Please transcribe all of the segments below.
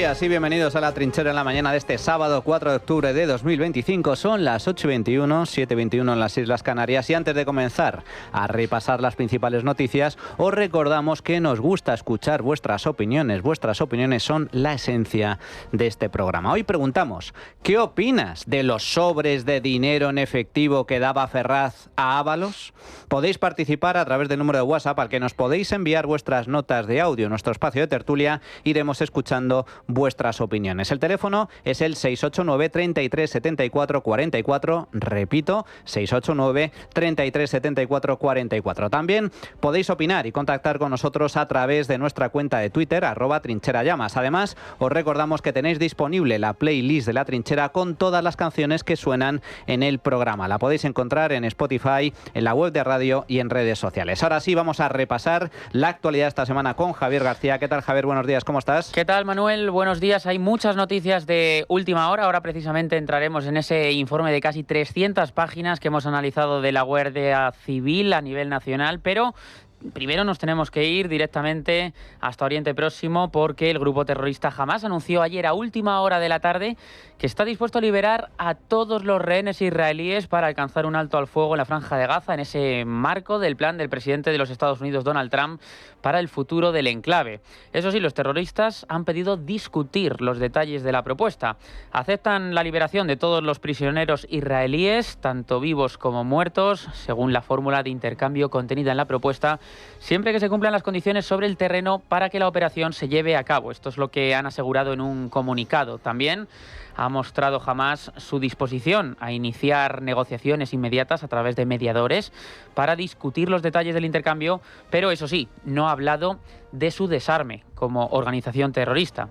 días y bienvenidos a La Trinchera en la mañana de este sábado 4 de octubre de 2025. Son las 8:21, 7:21 en las Islas Canarias y antes de comenzar a repasar las principales noticias, os recordamos que nos gusta escuchar vuestras opiniones. Vuestras opiniones son la esencia de este programa. Hoy preguntamos, ¿qué opinas de los sobres de dinero en efectivo que daba Ferraz a Ábalos? Podéis participar a través del número de WhatsApp al que nos podéis enviar vuestras notas de audio. En nuestro espacio de tertulia iremos escuchando vuestras opiniones. El teléfono es el 689 33 74 44. Repito, 689 33 74 44. También podéis opinar y contactar con nosotros a través de nuestra cuenta de Twitter, @trincherallamas. Además, os recordamos que tenéis disponible la playlist de La Trinchera con todas las canciones que suenan en el programa. La podéis encontrar en Spotify, en la web de radio y en redes sociales. Ahora sí, vamos a repasar la actualidad esta semana con Javier García. ¿Qué tal, Javier? Buenos días, ¿cómo estás? ¿Qué tal, Manuel? Buenos días. Hay muchas noticias de última hora. Ahora precisamente entraremos en ese informe de casi 300 páginas que hemos analizado de la Guardia Civil a nivel nacional, pero primero nos tenemos que ir directamente hasta Oriente Próximo porque el grupo terrorista Hamás anunció ayer a última hora de la tarde que está dispuesto a liberar a todos los rehenes israelíes para alcanzar un alto al fuego en la Franja de Gaza, en ese marco del plan del presidente de los Estados Unidos, Donald Trump, para el futuro del enclave. Eso sí, los terroristas han pedido discutir los detalles de la propuesta. Aceptan la liberación de todos los prisioneros israelíes, tanto vivos como muertos, según la fórmula de intercambio contenida en la propuesta, siempre que se cumplan las condiciones sobre el terreno para que la operación se lleve a cabo. Esto es lo que han asegurado en un comunicado. También ha mostrado Hamás su disposición a iniciar negociaciones inmediatas a través de mediadores para discutir los detalles del intercambio, pero eso sí, no ha hablado de su desarme como organización terrorista.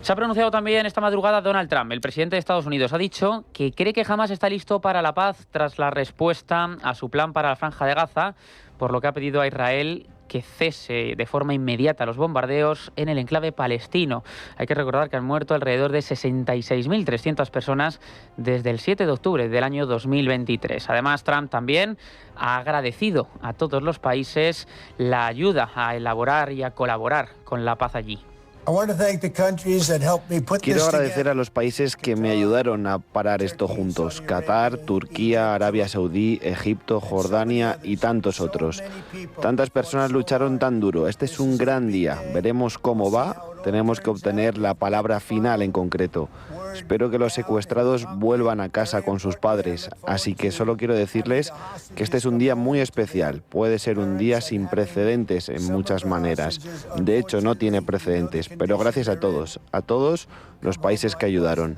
Se ha pronunciado también esta madrugada Donald Trump. El presidente de Estados Unidos ha dicho que cree que Hamás está listo para la paz tras la respuesta a su plan para la Franja de Gaza, por lo que ha pedido a Israel que cese de forma inmediata los bombardeos en el enclave palestino. Hay que recordar que han muerto alrededor de 66.300 personas desde el 7 de octubre del año 2023. Además, Trump también ha agradecido a todos los países la ayuda a elaborar y a colaborar con la paz allí. Quiero agradecer a los países que me ayudaron a parar esto juntos: Qatar, Turquía, Arabia Saudí, Egipto, Jordania y tantos otros. Tantas personas lucharon tan duro. Este es un gran día. Veremos cómo va. Tenemos que obtener la palabra final en concreto. Espero que los secuestrados vuelvan a casa con sus padres, así que solo quiero decirles que este es un día muy especial. Puede ser un día sin precedentes en muchas maneras. De hecho, no tiene precedentes, pero gracias a todos los países que ayudaron.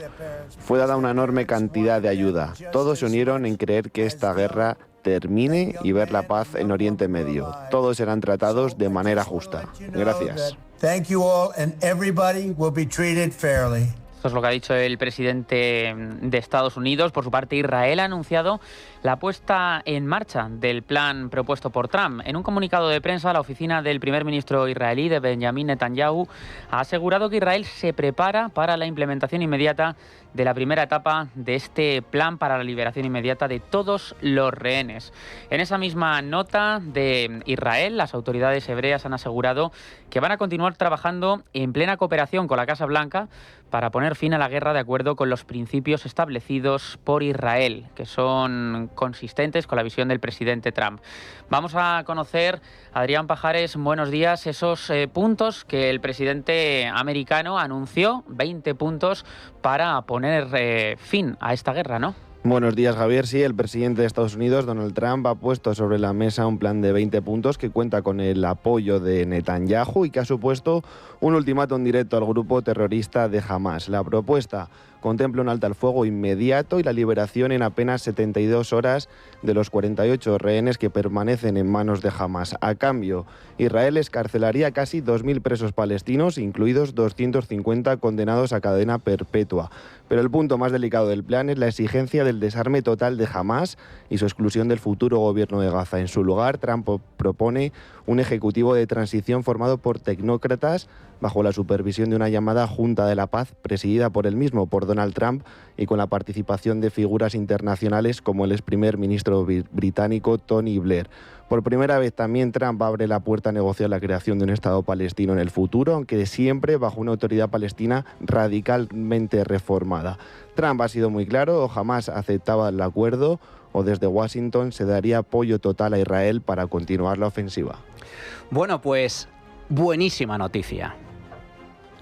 Fue dada una enorme cantidad de ayuda. Todos se unieron en creer que esta guerra termine y ver la paz en Oriente Medio. Todos serán tratados de manera justa. Gracias. Thank you all, and everybody will be treated fairly. Esto es lo que ha dicho el presidente de Estados Unidos. Por su parte, Israel ha anunciado la puesta en marcha del plan propuesto por Trump. En un comunicado de prensa, la oficina del primer ministro israelí, de Benjamin Netanyahu, ha asegurado que Israel se prepara para la implementación inmediata de la primera etapa de este plan para la liberación inmediata de todos los rehenes. En esa misma nota de Israel, las autoridades hebreas han asegurado que van a continuar trabajando en plena cooperación con la Casa Blanca para poner fin a la guerra de acuerdo con los principios establecidos por Israel, que son consistentes con la visión del presidente Trump. Vamos a conocer, Adrián Pajares, buenos días, esos puntos que el presidente americano anunció, 20 puntos para poner fin a esta guerra, ¿no? Buenos días, Javier. Sí, el presidente de Estados Unidos, Donald Trump, ha puesto sobre la mesa un plan de 20 puntos que cuenta con el apoyo de Netanyahu y que ha supuesto un ultimátum directo al grupo terrorista de Hamás. La propuesta contempla un alto al fuego inmediato y la liberación en apenas 72 horas de los 48 rehenes que permanecen en manos de Hamás. A cambio, Israel escarcelaría casi 2.000 presos palestinos, incluidos 250 condenados a cadena perpetua. Pero el punto más delicado del plan es la exigencia del desarme total de Hamás y su exclusión del futuro gobierno de Gaza. En su lugar, Trump propone un ejecutivo de transición formado por tecnócratas bajo la supervisión de una llamada Junta de la Paz presidida por él mismo, por Donald Trump y con la participación de figuras internacionales como el ex primer ministro británico Tony Blair. Por primera vez también Trump abre la puerta a negociar la creación de un Estado palestino en el futuro, aunque siempre bajo una autoridad palestina radicalmente reformada. Trump ha sido muy claro, o jamás aceptaba el acuerdo, o desde Washington se daría apoyo total a Israel para continuar la ofensiva. Bueno, pues buenísima noticia,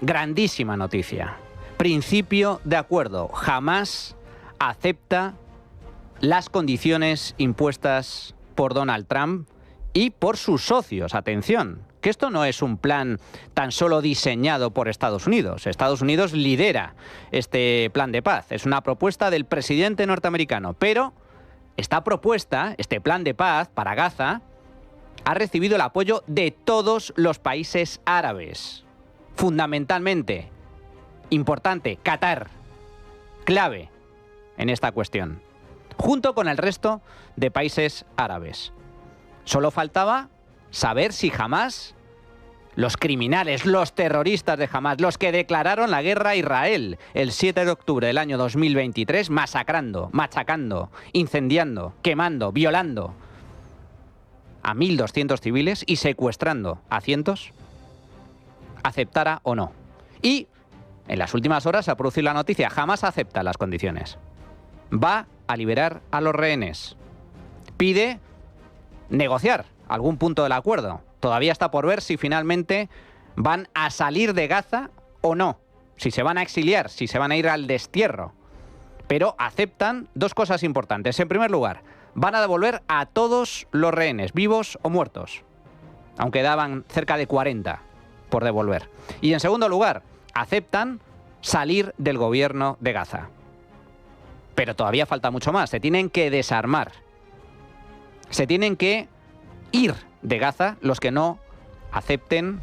grandísima noticia. Principio de acuerdo, jamás acepta las condiciones impuestas por Donald Trump y por sus socios. Atención, que esto no es un plan tan solo diseñado por Estados Unidos. Estados Unidos lidera este plan de paz. Es una propuesta del presidente norteamericano. Pero esta propuesta, este plan de paz para Gaza, ha recibido el apoyo de todos los países árabes. Fundamentalmente, importante, Qatar, clave en esta cuestión, junto con el resto de países árabes. Solo faltaba saber si Hamás, los criminales, los terroristas de Hamás, los que declararon la guerra a Israel el 7 de octubre del año 2023, masacrando, machacando, incendiando, quemando, violando a 1.200 civiles y secuestrando a cientos, aceptara o no. Y en las últimas horas se ha producido la noticia, Hamás acepta las condiciones. Va a liberar a los rehenes. Pide negociar algún punto del acuerdo. Todavía está por ver si finalmente van a salir de Gaza o no. Si se van a exiliar, si se van a ir al destierro. Pero aceptan dos cosas importantes. En primer lugar, van a devolver a todos los rehenes, vivos o muertos. Aunque daban cerca de 40 por devolver. Y en segundo lugar, aceptan salir del gobierno de Gaza. Pero todavía falta mucho más. Se tienen que desarmar. Se tienen que ir de Gaza los que no acepten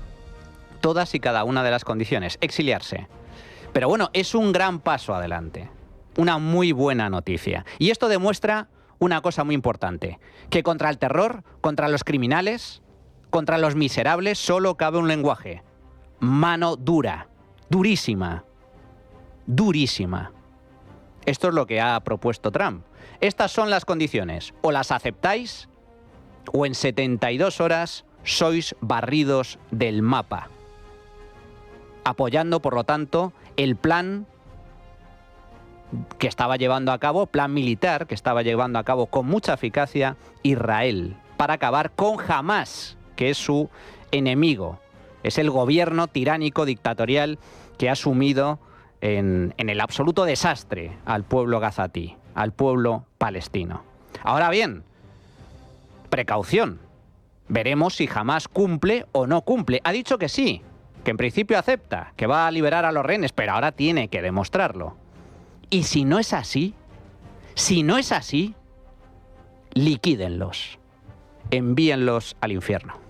todas y cada una de las condiciones. Exiliarse. Pero bueno, es un gran paso adelante. Una muy buena noticia. Y esto demuestra una cosa muy importante. Que contra el terror, contra los criminales, contra los miserables, solo cabe un lenguaje. Mano dura. Durísima. Durísima. Esto es lo que ha propuesto Trump. Estas son las condiciones. O las aceptáis o en 72 horas sois barridos del mapa. Apoyando, por lo tanto, el plan que estaba llevando a cabo, plan militar que estaba llevando a cabo con mucha eficacia Israel, para acabar con Hamás, que es su enemigo. Es el gobierno tiránico, dictatorial, que ha sumido en el absoluto desastre al pueblo gazatí, al pueblo palestino. Ahora bien, precaución. Veremos si Hamás cumple o no cumple. Ha dicho que sí, que en principio acepta, que va a liberar a los rehenes, pero ahora tiene que demostrarlo. Y si no es así, liquídenlos, envíenlos al infierno.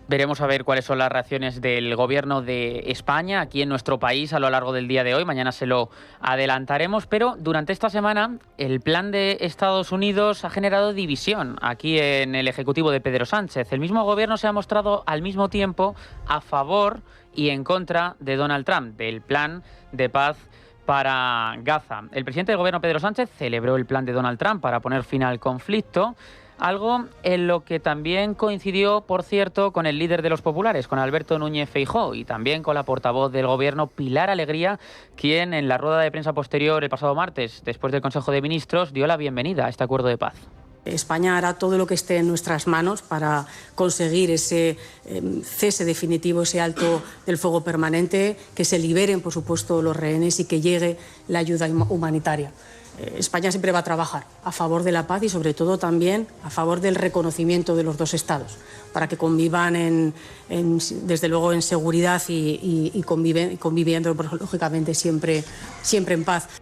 Veremos a ver cuáles son las reacciones del gobierno de España aquí en nuestro país a lo largo del día de hoy. Mañana se lo adelantaremos, pero durante esta semana el plan de Estados Unidos ha generado división aquí en el Ejecutivo de Pedro Sánchez. El mismo gobierno se ha mostrado al mismo tiempo a favor y en contra de Donald Trump, del plan de paz para Gaza. El presidente del gobierno, Pedro Sánchez, celebró el plan de Donald Trump para poner fin al conflicto. Algo en lo que también coincidió, por cierto, con el líder de los populares, con Alberto Núñez Feijóo, y también con la portavoz del Gobierno, Pilar Alegría, quien en la rueda de prensa posterior el pasado martes, después del Consejo de Ministros, dio la bienvenida a este acuerdo de paz. España hará todo lo que esté en nuestras manos para conseguir ese cese definitivo, ese alto del fuego permanente, que se liberen, por supuesto, los rehenes y que llegue la ayuda humanitaria. España siempre va a trabajar a favor de la paz y sobre todo también a favor del reconocimiento de los dos estados, para que convivan desde luego en seguridad y conviviendo lógicamente siempre en paz.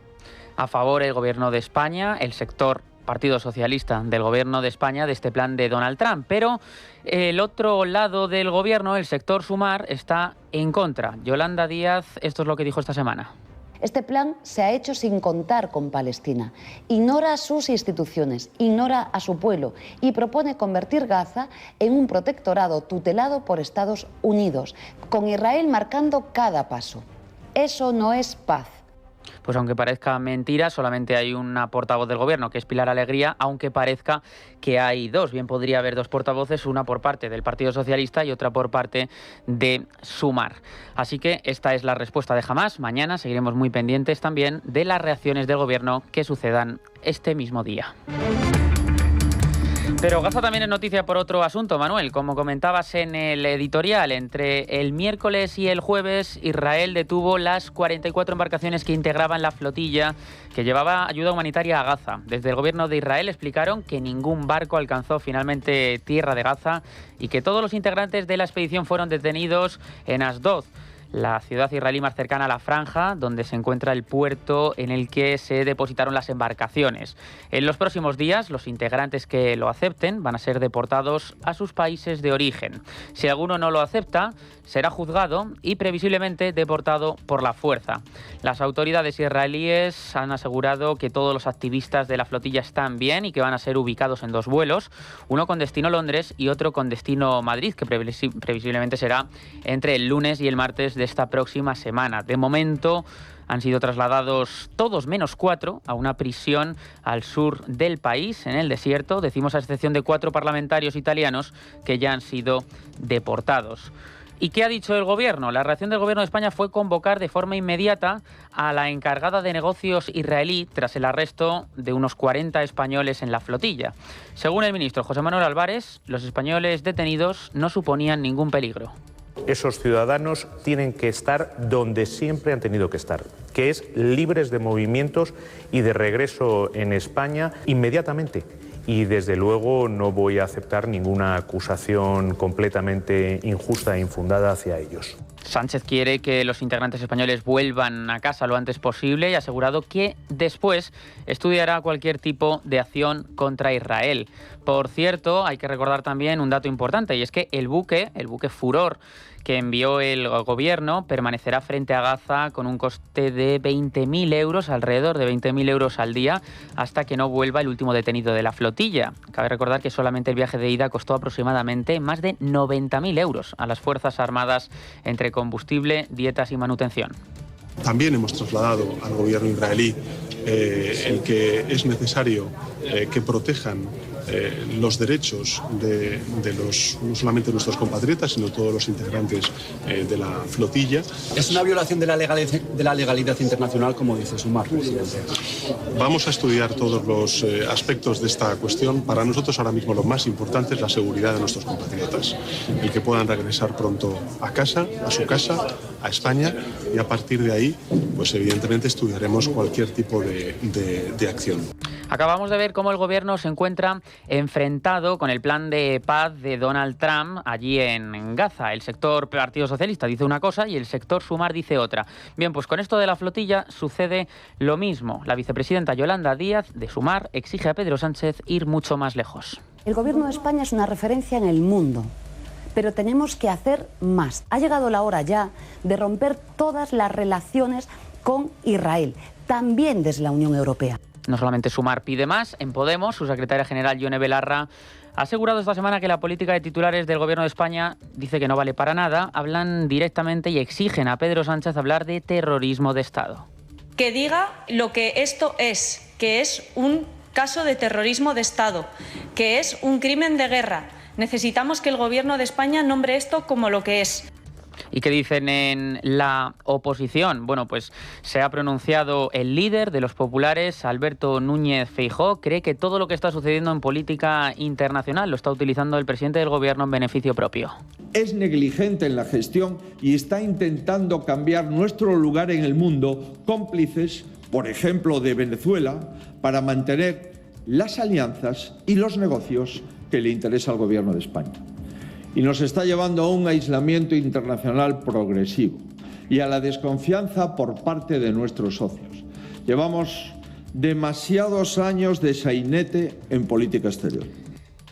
A favor el gobierno de España, el sector Partido Socialista del gobierno de España, de este plan de Donald Trump, pero el otro lado del gobierno, el sector Sumar, está en contra. Yolanda Díaz, esto es lo que dijo esta semana. Este plan se ha hecho sin contar con Palestina, ignora a sus instituciones, ignora a su pueblo y propone convertir Gaza en un protectorado tutelado por Estados Unidos, con Israel marcando cada paso. Eso no es paz. Pues aunque parezca mentira, solamente hay una portavoz del Gobierno, que es Pilar Alegría, aunque parezca que hay dos. Bien podría haber dos portavoces, una por parte del Partido Socialista y otra por parte de Sumar. Así que esta es la respuesta de Hamás. Mañana seguiremos muy pendientes también de las reacciones del Gobierno que sucedan este mismo día. Pero Gaza también es noticia por otro asunto, Manuel. Como comentabas en el editorial, entre el miércoles y el jueves, Israel detuvo las 44 embarcaciones que integraban la flotilla que llevaba ayuda humanitaria a Gaza. Desde el gobierno de Israel explicaron que ningún barco alcanzó finalmente tierra de Gaza y que todos los integrantes de la expedición fueron detenidos en Asdod, la ciudad israelí más cercana a la franja, donde se encuentra el puerto en el que se depositaron las embarcaciones. En los próximos días, los integrantes que lo acepten van a ser deportados a sus países de origen. Si alguno no lo acepta, será juzgado y previsiblemente deportado por la fuerza. Las autoridades israelíes han asegurado que todos los activistas de la flotilla están bien y que van a ser ubicados en dos vuelos, uno con destino Londres y otro con destino Madrid, que previsiblemente será entre el lunes y el martes de esta próxima semana. De momento han sido trasladados todos menos 4 a una prisión al sur del país, en el desierto, decimos a excepción de 4 parlamentarios italianos que ya han sido deportados. ¿Y qué ha dicho el Gobierno? La reacción del Gobierno de España fue convocar de forma inmediata a la encargada de negocios israelí tras el arresto de unos 40 españoles en la flotilla. Según el ministro José Manuel Álvarez, los españoles detenidos no suponían ningún peligro. Esos ciudadanos tienen que estar donde siempre han tenido que estar, que es libres de movimientos y de regreso en España inmediatamente. Y desde luego no voy a aceptar ninguna acusación completamente injusta e infundada hacia ellos. Sánchez quiere que los integrantes españoles vuelvan a casa lo antes posible y ha asegurado que después estudiará cualquier tipo de acción contra Israel. Por cierto, hay que recordar también un dato importante, y es que el buque Furor que envió el Gobierno permanecerá frente a Gaza con un coste de 20.000 euros, alrededor de 20.000 euros al día, hasta que no vuelva el último detenido de la flotilla. Cabe recordar que solamente el viaje de ida costó aproximadamente más de 90.000 euros a las Fuerzas Armadas entre combustible, dietas y manutención. También hemos trasladado al gobierno israelí el que es necesario que protejan los derechos de no solamente nuestros compatriotas, sino todos los integrantes de la flotilla. Es una violación de la legalidad internacional, como dice Sumar, presidente. Vamos a estudiar todos los aspectos de esta cuestión. Para nosotros ahora mismo lo más importante es la seguridad de nuestros compatriotas, el que puedan regresar pronto a casa, a su casa, a España, y a partir de ahí, pues evidentemente estudiaremos cualquier tipo de acción. Acabamos de ver cómo el Gobierno se encuentra enfrentado con el plan de paz de Donald Trump allí en Gaza. El sector Partido Socialista dice una cosa y el sector Sumar dice otra. Bien, pues con esto de la flotilla sucede lo mismo. La vicepresidenta Yolanda Díaz de Sumar exige a Pedro Sánchez ir mucho más lejos. El Gobierno de España es una referencia en el mundo, pero tenemos que hacer más. Ha llegado la hora ya de romper todas las relaciones con Israel, también desde la Unión Europea. No solamente Sumar pide más, en Podemos, su secretaria general Yone Belarra ha asegurado esta semana que la política de titulares del Gobierno de España dice que no vale para nada. Hablan directamente y exigen a Pedro Sánchez hablar de terrorismo de Estado. Que diga lo que esto es, que es un caso de terrorismo de Estado, que es un crimen de guerra. Necesitamos que el Gobierno de España nombre esto como lo que es. ¿Y qué dicen en la oposición? Bueno, pues se ha pronunciado el líder de los populares, Alberto Núñez Feijóo. Cree que todo lo que está sucediendo en política internacional lo está utilizando el presidente del Gobierno en beneficio propio. Es negligente en la gestión y está intentando cambiar nuestro lugar en el mundo, cómplices, por ejemplo, de Venezuela, para mantener las alianzas y los negocios que le interesa al Gobierno de España. Y nos está llevando a un aislamiento internacional progresivo y a la desconfianza por parte de nuestros socios. Llevamos demasiados años de sainete en política exterior.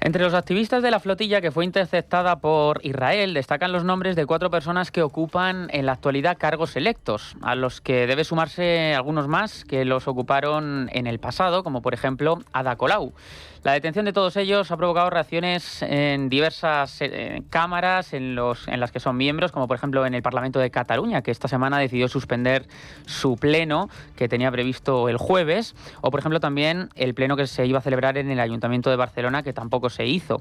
Entre los activistas de la flotilla que fue interceptada por Israel destacan los nombres de 4 personas que ocupan en la actualidad cargos electos, a los que debe sumarse algunos más que los ocuparon en el pasado, como por ejemplo Ada Colau. La detención de todos ellos ha provocado reacciones en diversas cámaras en las que son miembros, como por ejemplo en el Parlamento de Cataluña, que esta semana decidió suspender su pleno que tenía previsto el jueves, o por ejemplo también el pleno que se iba a celebrar en el Ayuntamiento de Barcelona, que tampoco se hizo.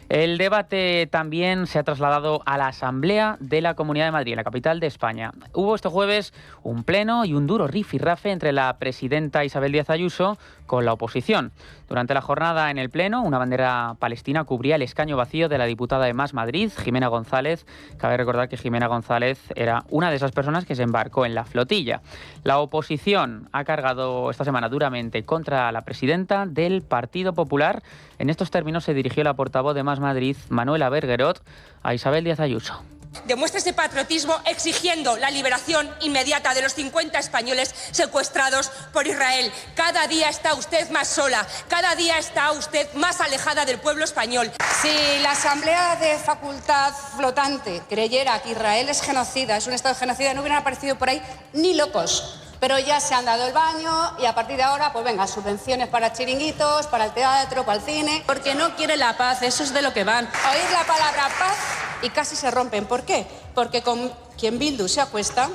El debate también se ha trasladado a la Asamblea de la Comunidad de Madrid, la capital de España. Hubo este jueves un pleno y un duro rifirrafe entre la presidenta Isabel Díaz Ayuso con la oposición. Durante la jornada en el pleno, una bandera palestina cubría el escaño vacío de la diputada de Más Madrid, Jimena González. Cabe recordar que Jimena González era una de esas personas que se embarcó en la flotilla. La oposición ha cargado esta semana duramente contra la presidenta del Partido Popular. En estos términos se dirigió la portavoz de Más Madrid, Manuela Bergerot, a Isabel Díaz Ayuso. Demuestra ese patriotismo exigiendo la liberación inmediata de los 50 españoles secuestrados por Israel. Cada día está usted más sola, cada día está usted más alejada del pueblo español. Si la Asamblea de Facultad Flotante creyera que Israel es genocida, es un Estado genocida, no hubieran aparecido por ahí ni locos. Pero ya se han dado el baño y a partir de ahora, pues venga, subvenciones para chiringuitos, para el teatro, para el cine. Porque no quiere la paz, eso es de lo que van. Oír la palabra paz y casi se rompen. ¿Por qué? Porque con quien Bildu se acuesta,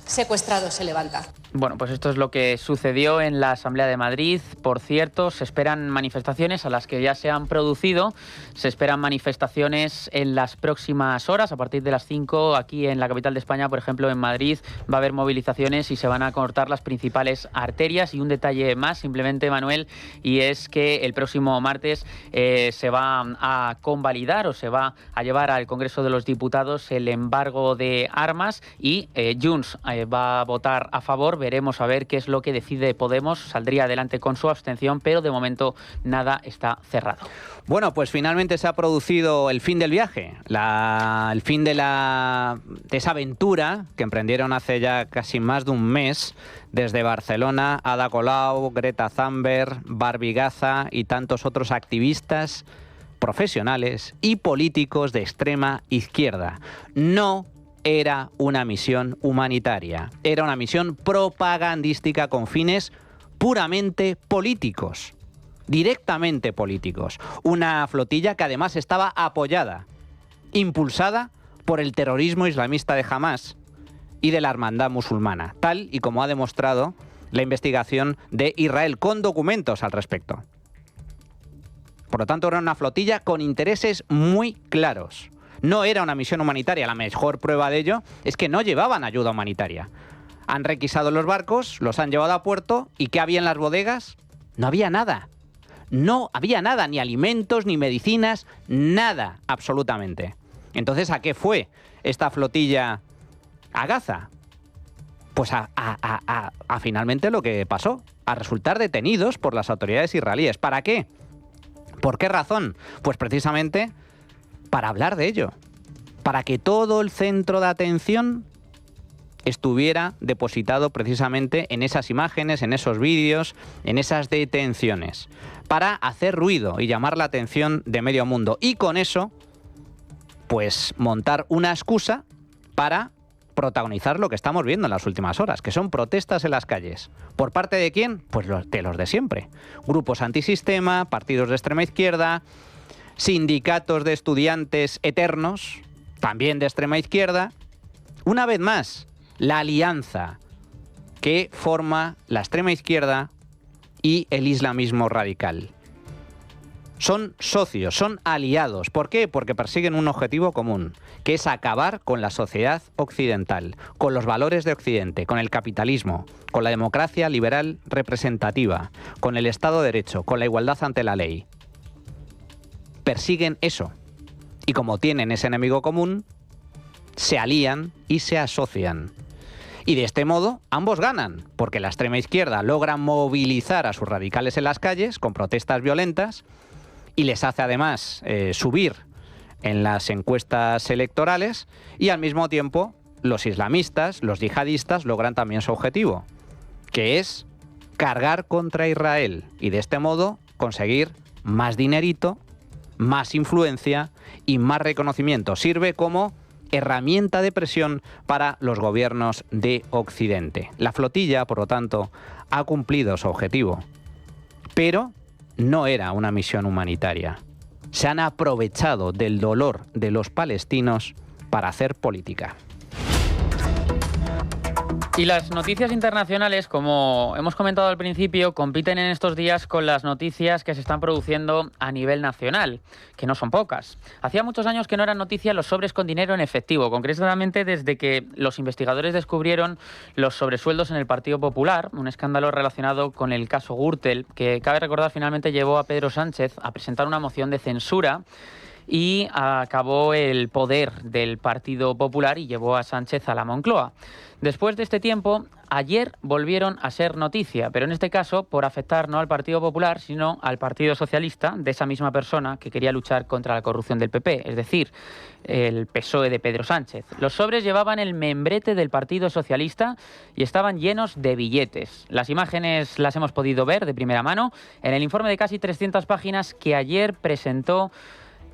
secuestrado se levanta. Bueno, pues esto es lo que sucedió en la Asamblea de Madrid. Por cierto, se esperan manifestaciones a las que ya se han producido. Se esperan manifestaciones en las próximas horas. A partir de las 5, aquí en la capital de España, por ejemplo, en Madrid, va a haber movilizaciones y se van a cortar las principales arterias. Y un detalle más, simplemente, Manuel, y es que el próximo martes se va a convalidar o se va a llevar al Congreso de los Diputados el embargo de armas y Junts va a votar a favor. Veremos a ver qué es lo que decide Podemos. Saldría adelante con su abstención, pero de momento nada está cerrado. Bueno, pues finalmente se ha producido el fin del viaje, el fin de esa aventura que emprendieron hace ya casi más de un mes desde Barcelona, Ada Colau, Greta Thunberg, Barbie Gaza y tantos otros activistas profesionales y políticos de extrema izquierda. No era una misión humanitaria, era una misión propagandística con fines puramente políticos, directamente políticos. Una flotilla que además estaba apoyada, impulsada por el terrorismo islamista de Hamás y de la Hermandad Musulmana, tal y como ha demostrado la investigación de Israel, con documentos al respecto. Por lo tanto, era una flotilla con intereses muy claros. No era una misión humanitaria. La mejor prueba de ello es que no llevaban ayuda humanitaria. Han requisado los barcos, los han llevado a puerto, ¿y qué había en las bodegas? No había nada. No había nada, ni alimentos, ni medicinas, nada, absolutamente. Entonces, ¿a qué fue esta flotilla a Gaza? Pues a finalmente lo que pasó, a resultar detenidos por las autoridades israelíes. ¿Para qué? ¿Por qué razón? Pues precisamente para hablar de ello, para que todo el centro de atención estuviera depositado precisamente en esas imágenes, en esos vídeos, en esas detenciones, para hacer ruido y llamar la atención de medio mundo. Y con eso, pues montar una excusa para protagonizar lo que estamos viendo en las últimas horas, que son protestas en las calles. ¿Por parte de quién? Pues de los de siempre. Grupos antisistema, partidos de extrema izquierda, sindicatos de estudiantes eternos, también de extrema izquierda. Una vez más, la alianza que forma la extrema izquierda y el islamismo radical. Son socios, son aliados. ¿Por qué? Porque persiguen un objetivo común, que es acabar con la sociedad occidental, con los valores de Occidente, con el capitalismo, con la democracia liberal representativa, con el Estado de Derecho, con la igualdad ante la ley. Persiguen eso. Y como tienen ese enemigo común, se alían y se asocian. Y de este modo, ambos ganan, porque la extrema izquierda logra movilizar a sus radicales en las calles con protestas violentas y les hace además subir en las encuestas electorales, y al mismo tiempo los islamistas, los yihadistas, logran también su objetivo, que es cargar contra Israel y de este modo conseguir más dinerito más influencia y más reconocimiento. Sirve como herramienta de presión para los gobiernos de Occidente. La flotilla, por lo tanto, ha cumplido su objetivo, pero no era una misión humanitaria. Se han aprovechado del dolor de los palestinos para hacer política. Y las noticias internacionales, como hemos comentado al principio, compiten en estos días con las noticias que se están produciendo a nivel nacional, que no son pocas. Hacía muchos años que no eran noticias los sobres con dinero en efectivo, concretamente desde que los investigadores descubrieron los sobresueldos en el Partido Popular, un escándalo relacionado con el caso Gürtel, que cabe recordar finalmente llevó a Pedro Sánchez a presentar una moción de censura y acabó el poder del Partido Popular y llevó a Sánchez a la Moncloa. Después de este tiempo, ayer volvieron a ser noticia, pero en este caso por afectar no al Partido Popular, sino al Partido Socialista, de esa misma persona que quería luchar contra la corrupción del PP, es decir, el PSOE de Pedro Sánchez. Los sobres llevaban el membrete del Partido Socialista y estaban llenos de billetes. Las imágenes las hemos podido ver de primera mano en el informe de casi 300 páginas que ayer presentó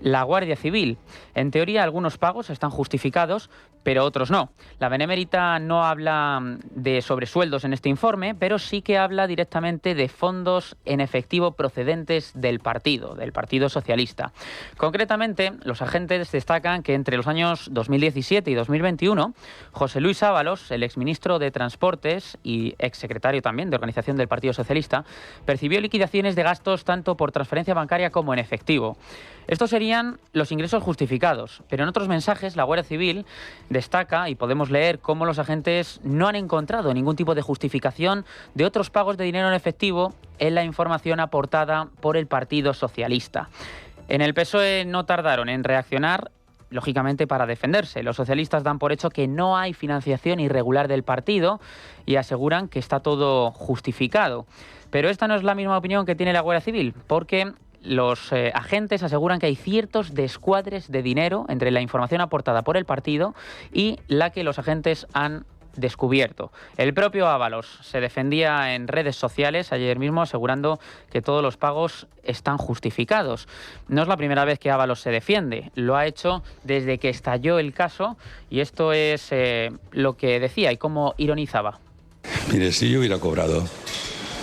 la Guardia Civil. En teoría, algunos pagos están justificados, pero otros no. La Benemérita no habla de sobresueldos en este informe, pero sí que habla directamente de fondos en efectivo procedentes del Partido Socialista. Concretamente, los agentes destacan que entre los años 2017 y 2021, José Luis Ábalos, el exministro de Transportes y exsecretario también de Organización del Partido Socialista, percibió liquidaciones de gastos tanto por transferencia bancaria como en efectivo. Estos serían los ingresos justificados, pero en otros mensajes la Guardia Civil destaca, y podemos leer, cómo los agentes no han encontrado ningún tipo de justificación de otros pagos de dinero en efectivo en la información aportada por el Partido Socialista. En el PSOE no tardaron en reaccionar, lógicamente para defenderse. Los socialistas dan por hecho que no hay financiación irregular del partido y aseguran que está todo justificado. Pero esta no es la misma opinión que tiene la Guardia Civil, porque los agentes aseguran que hay ciertos descuadres de dinero entre la información aportada por el partido y la que los agentes han descubierto. El propio Ábalos se defendía en redes sociales ayer mismo asegurando que todos los pagos están justificados. No es la primera vez que Ábalos se defiende, lo ha hecho desde que estalló el caso y esto es lo que decía y cómo ironizaba. Mire, si yo hubiera cobrado,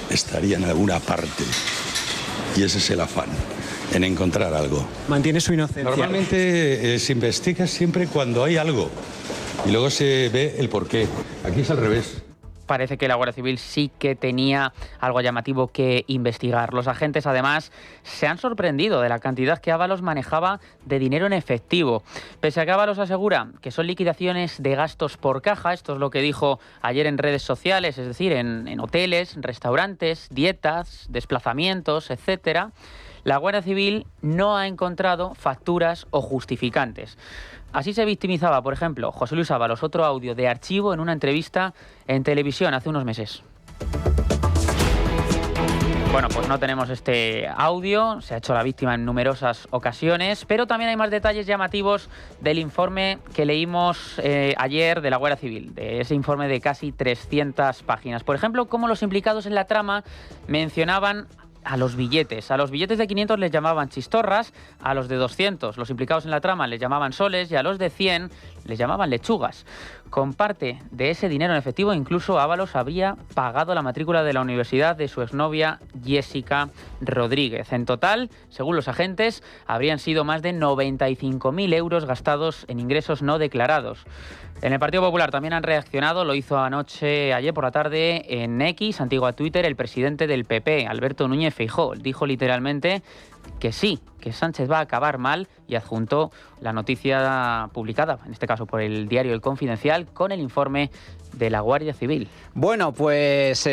estaría en alguna parte. Y ese es el afán, en encontrar algo. ¿Mantiene su inocencia? Normalmente se investiga siempre cuando hay algo y luego se ve el porqué. Aquí es al revés. Parece que la Guardia Civil sí que tenía algo llamativo que investigar. Los agentes, además, se han sorprendido de la cantidad que Ábalos manejaba de dinero en efectivo. Pese a que Ábalos asegura que son liquidaciones de gastos por caja, esto es lo que dijo ayer en redes sociales, es decir, en hoteles, restaurantes, dietas, desplazamientos, etcétera, la Guardia Civil no ha encontrado facturas o justificantes. Así se victimizaba, por ejemplo, José Luis Ábalos, otro audio de archivo en una entrevista en televisión hace unos meses. Bueno, pues no tenemos este audio, se ha hecho la víctima en numerosas ocasiones, pero también hay más detalles llamativos del informe que leímos ayer de la Guardia Civil, de ese informe de casi 300 páginas. Por ejemplo, cómo los implicados en la trama mencionaban a los billetes. A los billetes de 500 les llamaban chistorras, a los de 200, los implicados en la trama, les llamaban soles y a los de 100 les llamaban lechugas. Con parte de ese dinero en efectivo, incluso Ábalos habría pagado la matrícula de la universidad de su exnovia Jessica Rodríguez. En total, según los agentes, habrían sido más de 95.000 euros gastados en ingresos no declarados. En el Partido Popular también han reaccionado, lo hizo ayer por la tarde en X, antigua Twitter, el presidente del PP, Alberto Núñez Feijóo. Dijo literalmente que sí, que Sánchez va a acabar mal y adjuntó la noticia publicada, en este caso por el diario El Confidencial, con el informe de la Guardia Civil. Bueno, pues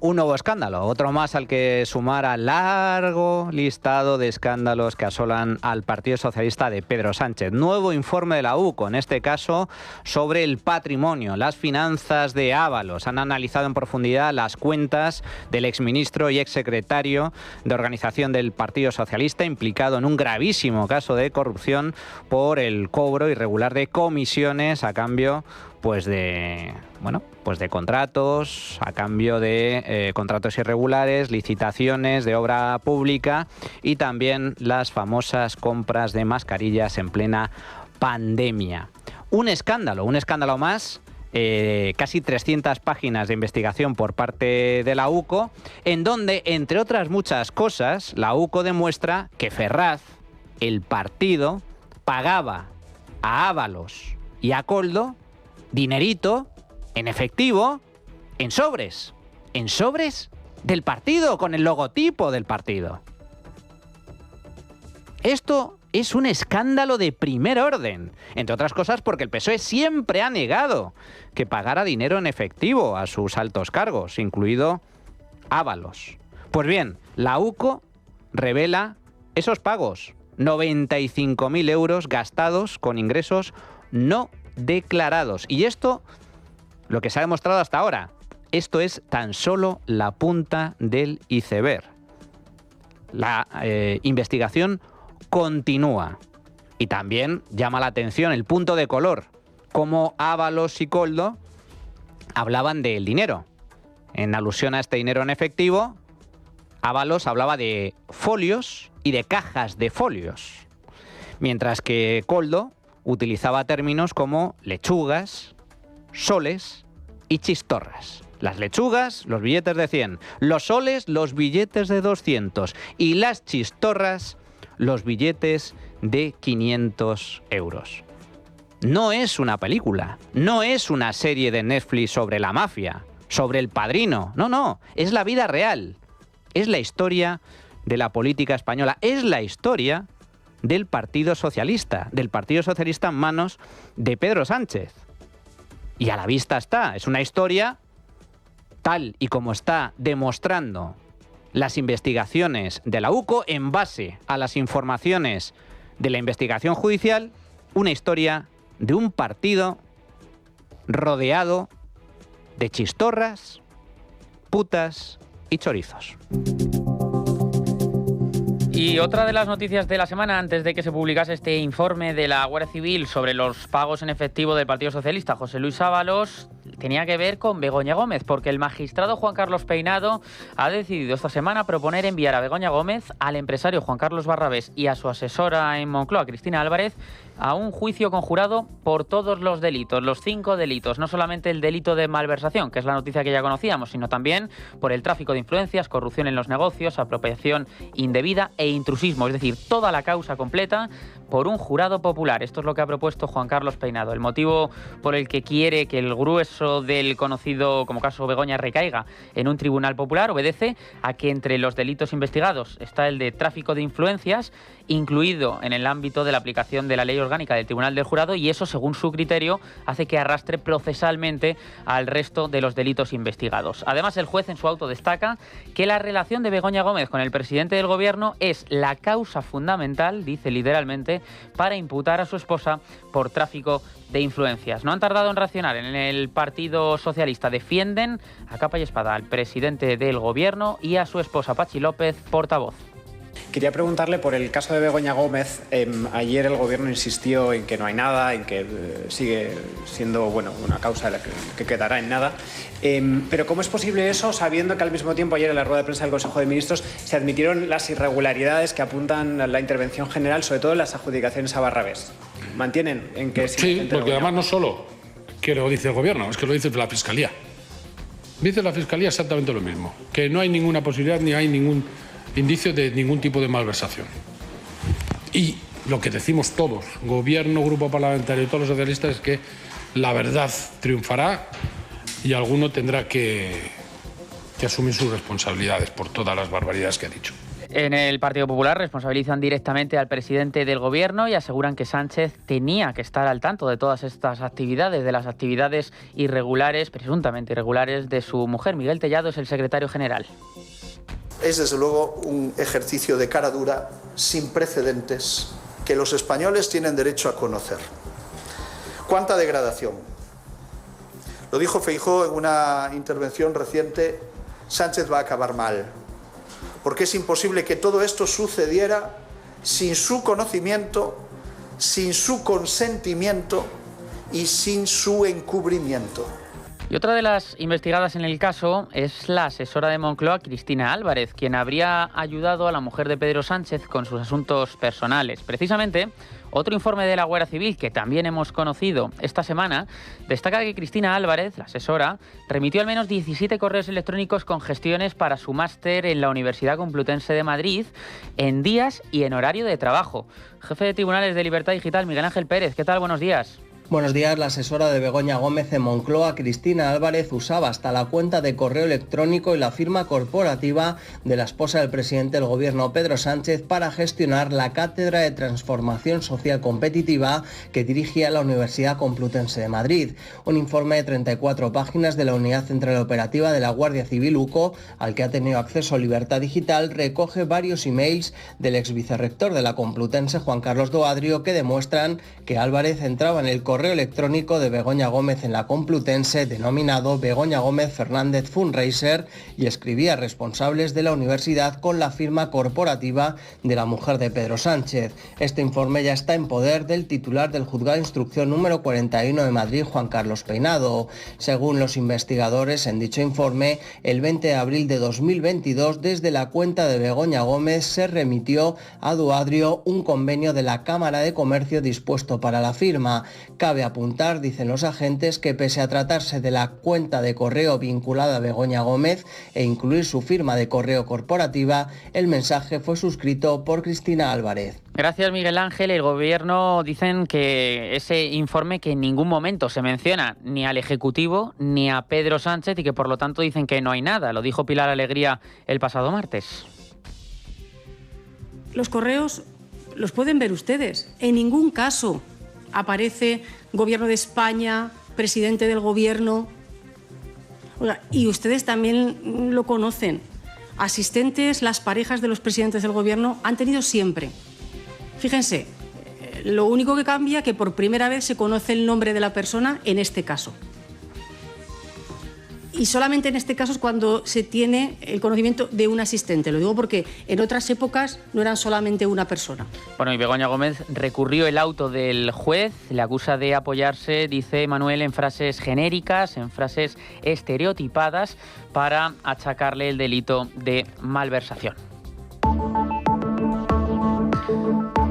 un nuevo escándalo, otro más al que sumar al largo listado de escándalos que asolan al Partido Socialista de Pedro Sánchez. Nuevo informe de la UCO, en este caso sobre el patrimonio, las finanzas de Ábalos. Han analizado en profundidad las cuentas del exministro y exsecretario de Organización del Partido Socialista Socialista, implicado en un gravísimo caso de corrupción por el cobro irregular de comisiones a cambio de contratos, a cambio de contratos irregulares, licitaciones de obra pública y también las famosas compras de mascarillas en plena pandemia. Un escándalo más. Casi 300 páginas de investigación por parte de la UCO, en donde, entre otras muchas cosas, la UCO demuestra que Ferraz, el partido, pagaba a Ábalos y a Koldo dinerito en efectivo, en sobres del partido, con el logotipo del partido. Esto es un escándalo de primer orden, entre otras cosas porque el PSOE siempre ha negado que pagara dinero en efectivo a sus altos cargos, incluido Ábalos. Pues bien, la UCO revela esos pagos, 95.000 euros gastados con ingresos no declarados. Y esto, lo que se ha demostrado hasta ahora, esto es tan solo la punta del iceberg. La investigación continúa. Y también llama la atención el punto de color, cómo Ábalos y Koldo hablaban del dinero. En alusión a este dinero en efectivo, Ábalos hablaba de folios y de cajas de folios, mientras que Koldo utilizaba términos como lechugas, soles y chistorras. Las lechugas, los billetes de 100, los soles, los billetes de 200 y las chistorras, los billetes de 500 euros. No es una película, no es una serie de Netflix sobre la mafia, sobre El Padrino, no, es la vida real, es la historia de la política española, es la historia del Partido Socialista en manos de Pedro Sánchez. Y a la vista está, es una historia tal y como está demostrando las investigaciones de la UCO en base a las informaciones de la investigación judicial, una historia de un partido rodeado de chistorras, putas y chorizos. Y otra de las noticias de la semana, antes de que se publicase este informe de la Guardia Civil sobre los pagos en efectivo del Partido Socialista, José Luis Ábalos, tenía que ver con Begoña Gómez, porque el magistrado Juan Carlos Peinado ha decidido esta semana proponer enviar a Begoña Gómez, al empresario Juan Carlos Barrabés y a su asesora en Moncloa, Cristina Álvarez, a un juicio conjurado por todos los delitos, los 5 delitos, no solamente el delito de malversación, que es la noticia que ya conocíamos, sino también por el tráfico de influencias, corrupción en los negocios, apropiación indebida e intrusismo, es decir, toda la causa completa por un jurado popular. Esto es lo que ha propuesto Juan Carlos Peinado. El motivo por el que quiere que el grueso del conocido como caso Begoña recaiga en un tribunal popular obedece a que entre los delitos investigados está el de tráfico de influencias, incluido en el ámbito de la aplicación de la ley orgánica del Tribunal del Jurado, y eso, según su criterio, hace que arrastre procesalmente al resto de los delitos investigados. Además, el juez en su auto destaca que la relación de Begoña Gómez con el presidente del Gobierno es la causa fundamental, dice literalmente, para imputar a su esposa por tráfico de influencias. No han tardado en reaccionar. En el Partido Socialista defienden a capa y espada al presidente del Gobierno y a su esposa Patxi López, portavoz. Quería preguntarle por el caso de Begoña Gómez. Ayer el Gobierno insistió en que no hay nada, en que sigue siendo una causa que quedará en nada. Pero ¿cómo es posible eso, sabiendo que al mismo tiempo ayer en la rueda de prensa del Consejo de Ministros se admitieron las irregularidades que apuntan a la intervención general, sobre todo en las adjudicaciones a Barrabés? ¿Mantienen en que sí, porque además no solo que lo dice el Gobierno, es que lo dice la Fiscalía. Dice la Fiscalía exactamente lo mismo, que no hay ninguna posibilidad ni hay ningún indicio de ningún tipo de malversación. Y lo que decimos todos, Gobierno, Grupo Parlamentario y todos los socialistas, es que la verdad triunfará y alguno tendrá que asumir sus responsabilidades por todas las barbaridades que ha dicho. En el Partido Popular responsabilizan directamente al presidente del Gobierno y aseguran que Sánchez tenía que estar al tanto de todas estas actividades, de las actividades irregulares, presuntamente irregulares, de su mujer. Miguel Tellado es el secretario general. Es desde luego un ejercicio de cara dura, sin precedentes, que los españoles tienen derecho a conocer. ¿Cuánta degradación? Lo dijo Feijóo en una intervención reciente: Sánchez va a acabar mal. porque es imposible que todo esto sucediera sin su conocimiento, sin su consentimiento y sin su encubrimiento. Y otra de las investigadas en el caso es la asesora de Moncloa, Cristina Álvarez, quien habría ayudado a la mujer de Pedro Sánchez con sus asuntos personales. Precisamente, otro informe de la Guardia Civil, que también hemos conocido esta semana, destaca que Cristina Álvarez, la asesora, remitió al menos 17 correos electrónicos con gestiones para su máster en la Universidad Complutense de Madrid en días y en horario de trabajo. Jefe de Tribunales de Libertad Digital, Miguel Ángel Pérez, ¿qué tal? Buenos días. Buenos días. La asesora de Begoña Gómez en Moncloa, Cristina Álvarez, usaba hasta la cuenta de correo electrónico y la firma corporativa de la esposa del presidente del gobierno, Pedro Sánchez, para gestionar la Cátedra de Transformación Social Competitiva que dirigía la Universidad Complutense de Madrid. Un informe de 34 páginas de la Unidad Central Operativa de la Guardia Civil UCO, al que ha tenido acceso Libertad Digital, recoge varios emails del exvicerrector de la Complutense, Juan Carlos Doadrio, que demuestran que Álvarez entraba en el correo electrónico de Begoña Gómez en la Complutense, denominado Begoña Gómez Fernández Fundraiser, y escribía responsables de la universidad con la firma corporativa de la mujer de Pedro Sánchez. Este informe ya está en poder del titular del Juzgado de Instrucción número 41 de Madrid, Juan Carlos Peinado. Según los investigadores, en dicho informe, el 20 de abril de 2022, desde la cuenta de Begoña Gómez se remitió a Doadrio un convenio de la Cámara de Comercio dispuesto para la firma. Cabe apuntar, dicen los agentes, que pese a tratarse de la cuenta de correo vinculada a Begoña Gómez e incluir su firma de correo corporativa, el mensaje fue suscrito por Cristina Álvarez. Gracias, Miguel Ángel. El Gobierno dicen que ese informe que en ningún momento se menciona ni al Ejecutivo ni a Pedro Sánchez y que por lo tanto dicen que no hay nada. Lo dijo Pilar Alegría el pasado martes. Los correos los pueden ver ustedes. En ningún caso aparece Gobierno de España, presidente del Gobierno. Y ustedes también lo conocen. Asistentes, las parejas de los presidentes del Gobierno han tenido siempre. Fíjense, lo único que cambia es que por primera vez se conoce el nombre de la persona en este caso. Y solamente en este caso es cuando se tiene el conocimiento de un asistente. Lo digo porque en otras épocas no eran solamente una persona. Bueno, y Begoña Gómez recurrió el auto del juez. Le acusa de apoyarse, dice Manuel, en frases genéricas, en frases estereotipadas para achacarle el delito de malversación.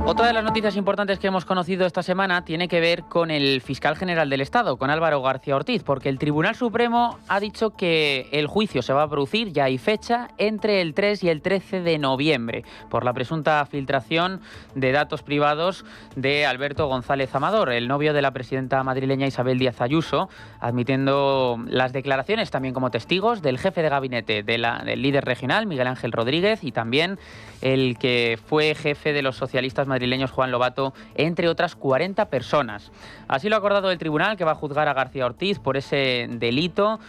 Otra de las noticias importantes que hemos conocido esta semana tiene que ver con el fiscal general del Estado, con Álvaro García Ortiz, porque el Tribunal Supremo ha dicho que el juicio se va a producir, ya hay fecha, entre el 3 y el 13 de noviembre, por la presunta filtración de datos privados de Alberto González Amador, el novio de la presidenta madrileña Isabel Díaz Ayuso, admitiendo las declaraciones también como testigos del jefe de gabinete del líder regional, Miguel Ángel Rodríguez, y también el que fue jefe de los socialistas madrileños, Juan Lobato, entre otras 40 personas. Así lo ha acordado el tribunal, que va a juzgar a García Ortiz por ese delito,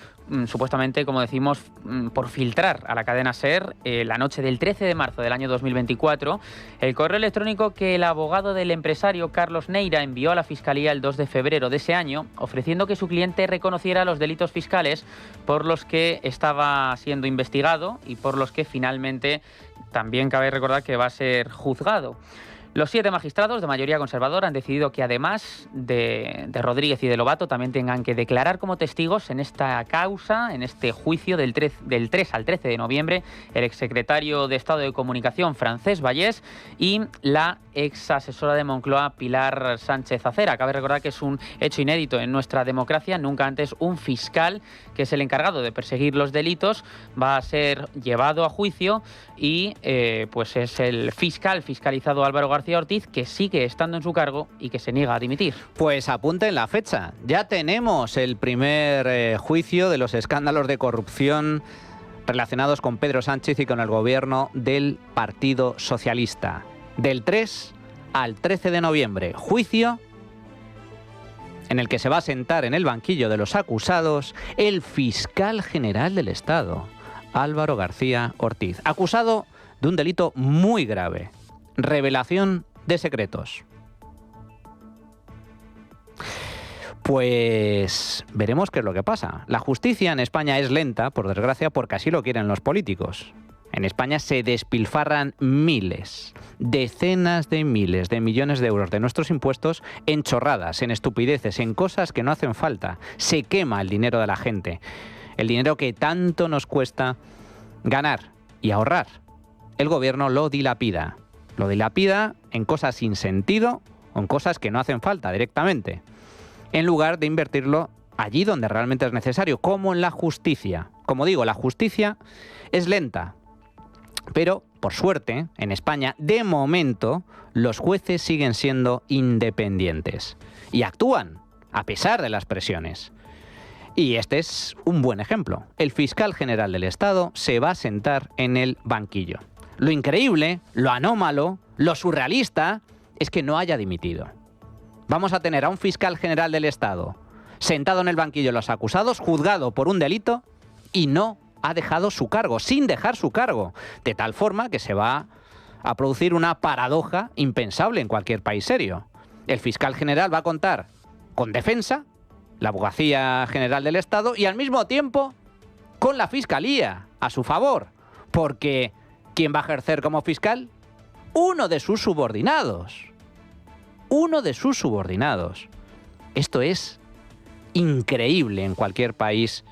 supuestamente, como decimos, por filtrar a la cadena SER la noche del 13 de marzo del año 2024 el correo electrónico que el abogado del empresario Carlos Neira envió a la Fiscalía el 2 de febrero de ese año, ofreciendo que su cliente reconociera los delitos fiscales por los que estaba siendo investigado y por los que finalmente también cabe recordar que va a ser juzgado. Los 7 magistrados de mayoría conservadora han decidido que además de Rodríguez y de Lobato también tengan que declarar como testigos en esta causa, en este juicio del 3 al 13 de noviembre, el exsecretario de Estado de Comunicación, Francesc Vallès, y la ex asesora de Moncloa, Pilar Sánchez Acera. Cabe recordar que es un hecho inédito en nuestra democracia. Nunca antes un fiscal, que es el encargado de perseguir los delitos, va a ser llevado a juicio y pues es el fiscalizado Álvaro García Ortiz, que sigue estando en su cargo y que se niega a dimitir. Pues apunten la fecha. Ya tenemos el primer juicio de los escándalos de corrupción relacionados con Pedro Sánchez y con el gobierno del Partido Socialista. Del 3 al 13 de noviembre. Juicio en el que se va a sentar en el banquillo de los acusados el fiscal general del Estado, Álvaro García Ortiz, acusado de un delito muy grave: revelación de secretos. Pues veremos qué es lo que pasa. La justicia en España es lenta, por desgracia, porque así lo quieren los políticos. En España se despilfarran miles, decenas de miles de millones de euros de nuestros impuestos en chorradas, en estupideces, en cosas que no hacen falta. Se quema el dinero de la gente, el dinero que tanto nos cuesta ganar y ahorrar. El gobierno lo dilapida en cosas sin sentido o en cosas que no hacen falta directamente, en lugar de invertirlo allí donde realmente es necesario, como en la justicia. Como digo, la justicia es lenta, pero por suerte, en España, de momento, los jueces siguen siendo independientes y actúan a pesar de las presiones. Y este es un buen ejemplo. El fiscal general del Estado se va a sentar en el banquillo. Lo increíble, lo anómalo, lo surrealista es que no haya dimitido. Vamos a tener a un fiscal general del Estado sentado en el banquillo de los acusados, juzgado por un delito, y no ha dejado su cargo, sin dejar su cargo. De tal forma que se va a producir una paradoja impensable en cualquier país serio. El fiscal general va a contar con defensa, la Abogacía General del Estado, y al mismo tiempo con la Fiscalía a su favor. Porque ¿quién va a ejercer como fiscal? Uno de sus subordinados. Uno de sus subordinados. Esto es increíble en cualquier país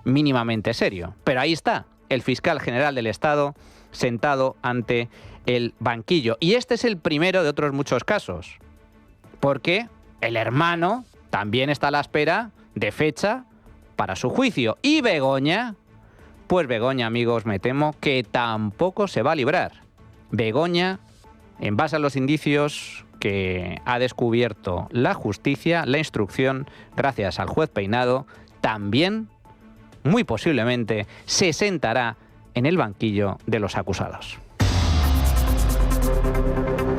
mínimamente serio. Pero ahí está, el fiscal general del Estado sentado ante el banquillo. Y este es el primero de otros muchos casos. Porque el hermano también está a la espera de fecha para su juicio. Y Begoña, pues Begoña, amigos, me temo que tampoco se va a librar. Begoña, en base a los indicios que ha descubierto la justicia, la instrucción, gracias al juez Peinado, también, muy posiblemente, se sentará en el banquillo de los acusados.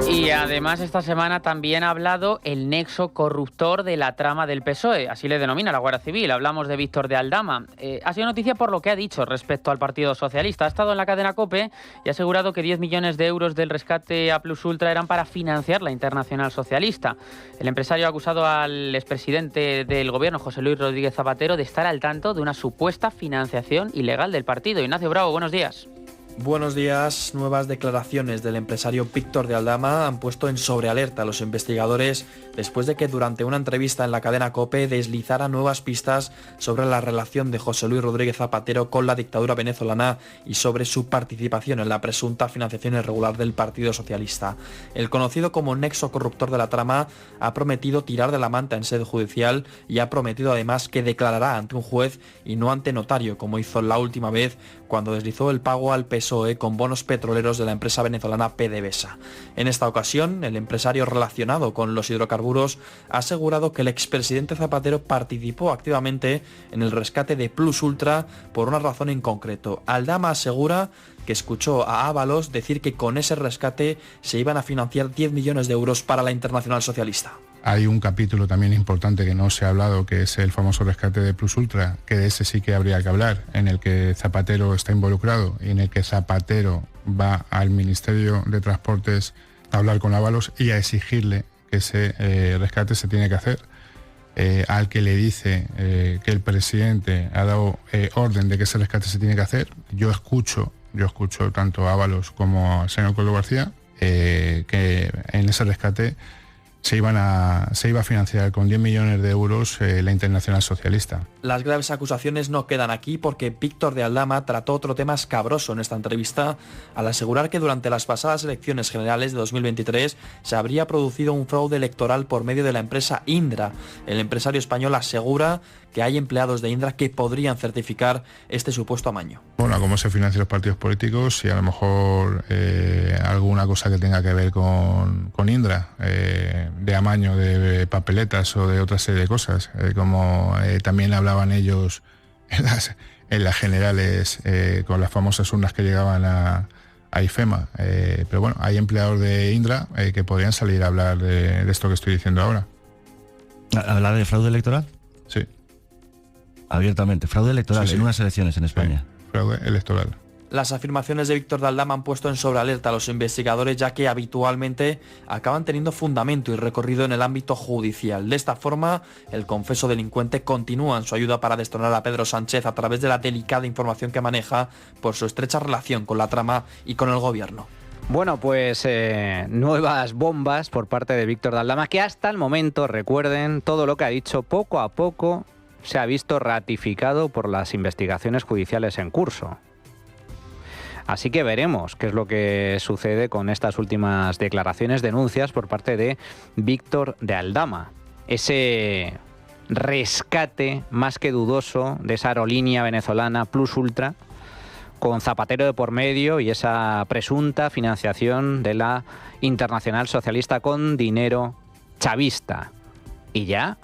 Y además esta semana también ha hablado el nexo corruptor de la trama del PSOE, así le denomina la Guardia Civil. Hablamos de Víctor de Aldama. Ha sido noticia por lo que ha dicho respecto al Partido Socialista. Ha estado en la cadena COPE y ha asegurado que 10 millones de euros del rescate a Plus Ultra eran para financiar la Internacional Socialista. El empresario ha acusado al expresidente del gobierno, José Luis Rodríguez Zapatero, de estar al tanto de una supuesta financiación ilegal del partido. Ignacio Bravo, buenos días. Buenos días. Nuevas declaraciones del empresario Víctor de Aldama han puesto en sobrealerta a los investigadores después de que durante una entrevista en la cadena COPE deslizara nuevas pistas sobre la relación de José Luis Rodríguez Zapatero con la dictadura venezolana y sobre su participación en la presunta financiación irregular del Partido Socialista. El conocido como nexo corruptor de la trama ha prometido tirar de la manta en sede judicial y ha prometido además que declarará ante un juez y no ante notario, como hizo la última vez cuando deslizó el pago al PSOE con bonos petroleros de la empresa venezolana PDVSA. En esta ocasión, el empresario relacionado con los hidrocarburos ha asegurado que el expresidente Zapatero participó activamente en el rescate de Plus Ultra por una razón en concreto. Aldama asegura que escuchó a Ábalos decir que con ese rescate se iban a financiar 10 millones de euros para la Internacional Socialista. Hay un capítulo también importante que no se ha hablado, que es el famoso rescate de Plus Ultra, que de ese sí que habría que hablar, en el que Zapatero está involucrado y en el que Zapatero va al Ministerio de Transportes a hablar con Ábalos y a exigirle que ese rescate se tiene que hacer. Al que le dice que el presidente ha dado orden de que ese rescate se tiene que hacer. Yo escucho tanto a Ábalos como al señor Coldo García que en ese rescate se iba a financiar con 10 millones de euros la Internacional Socialista. Las graves acusaciones no quedan aquí porque Víctor de Aldama trató otro tema escabroso en esta entrevista al asegurar que durante las pasadas elecciones generales de 2023 se habría producido un fraude electoral por medio de la empresa Indra. El empresario español asegura que hay empleados de Indra que podrían certificar este supuesto amaño. Bueno, cómo se financian los partidos políticos y a lo mejor alguna cosa que tenga que ver con Indra, de amaño de papeletas o de otra serie de cosas, como también hablaban ellos en las generales con las famosas urnas que llegaban a IFEMA. Pero bueno, hay empleados de Indra que podrían salir a hablar de esto que estoy diciendo ahora. ¿Hablar de fraude electoral? Sí. Abiertamente, fraude electoral Sí. en unas elecciones en España. Sí, fraude electoral. Las afirmaciones de Víctor de Aldama han puesto en sobrealerta a los investigadores, ya que habitualmente acaban teniendo fundamento y recorrido en el ámbito judicial. De esta forma, el confeso delincuente continúa en su ayuda para destronar a Pedro Sánchez a través de la delicada información que maneja por su estrecha relación con la trama y con el gobierno. Bueno, pues nuevas bombas por parte de Víctor de Aldama, que hasta el momento, recuerden, todo lo que ha dicho poco a poco se ha visto ratificado por las investigaciones judiciales en curso. Así que veremos qué es lo que sucede con estas últimas declaraciones, denuncias por parte de Víctor de Aldama. Ese rescate más que dudoso de esa aerolínea venezolana Plus Ultra, con Zapatero de por medio y esa presunta financiación de la Internacional Socialista con dinero chavista. Y ya,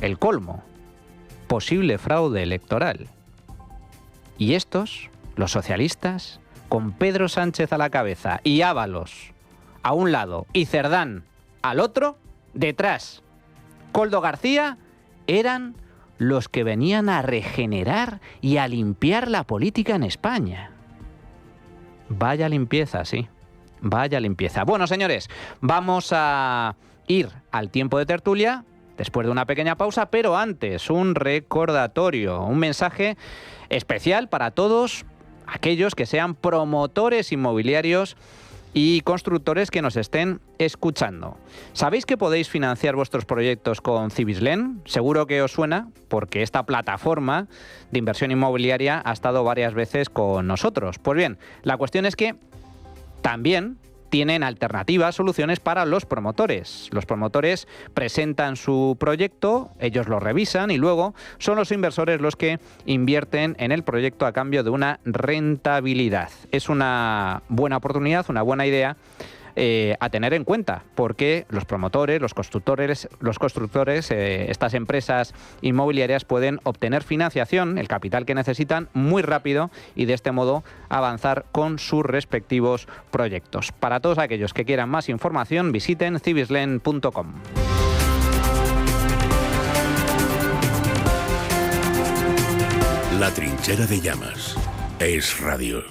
el colmo, posible fraude electoral. Y estos, los socialistas, con Pedro Sánchez a la cabeza y Ábalos a un lado y Cerdán al otro, detrás, Koldo García, eran los que venían a regenerar y a limpiar la política en España. Vaya limpieza, sí. Vaya limpieza. Bueno, señores, vamos a ir al tiempo de tertulia después de una pequeña pausa, pero antes un recordatorio, un mensaje especial para todos aquellos que sean promotores inmobiliarios y constructores que nos estén escuchando. ¿Sabéis que podéis financiar vuestros proyectos con Cibislen? Seguro que os suena, porque esta plataforma de inversión inmobiliaria ha estado varias veces con nosotros. Pues bien, la cuestión es que también tienen alternativas, soluciones para los promotores. Los promotores presentan su proyecto, ellos lo revisan y luego son los inversores los que invierten en el proyecto a cambio de una rentabilidad. Es una buena oportunidad, una buena idea a tener en cuenta, porque los promotores, los constructores, estas empresas inmobiliarias pueden obtener financiación, el capital que necesitan, muy rápido y de este modo avanzar con sus respectivos proyectos. Para todos aquellos que quieran más información, visiten cibislen.com. La trinchera de llamas es radio.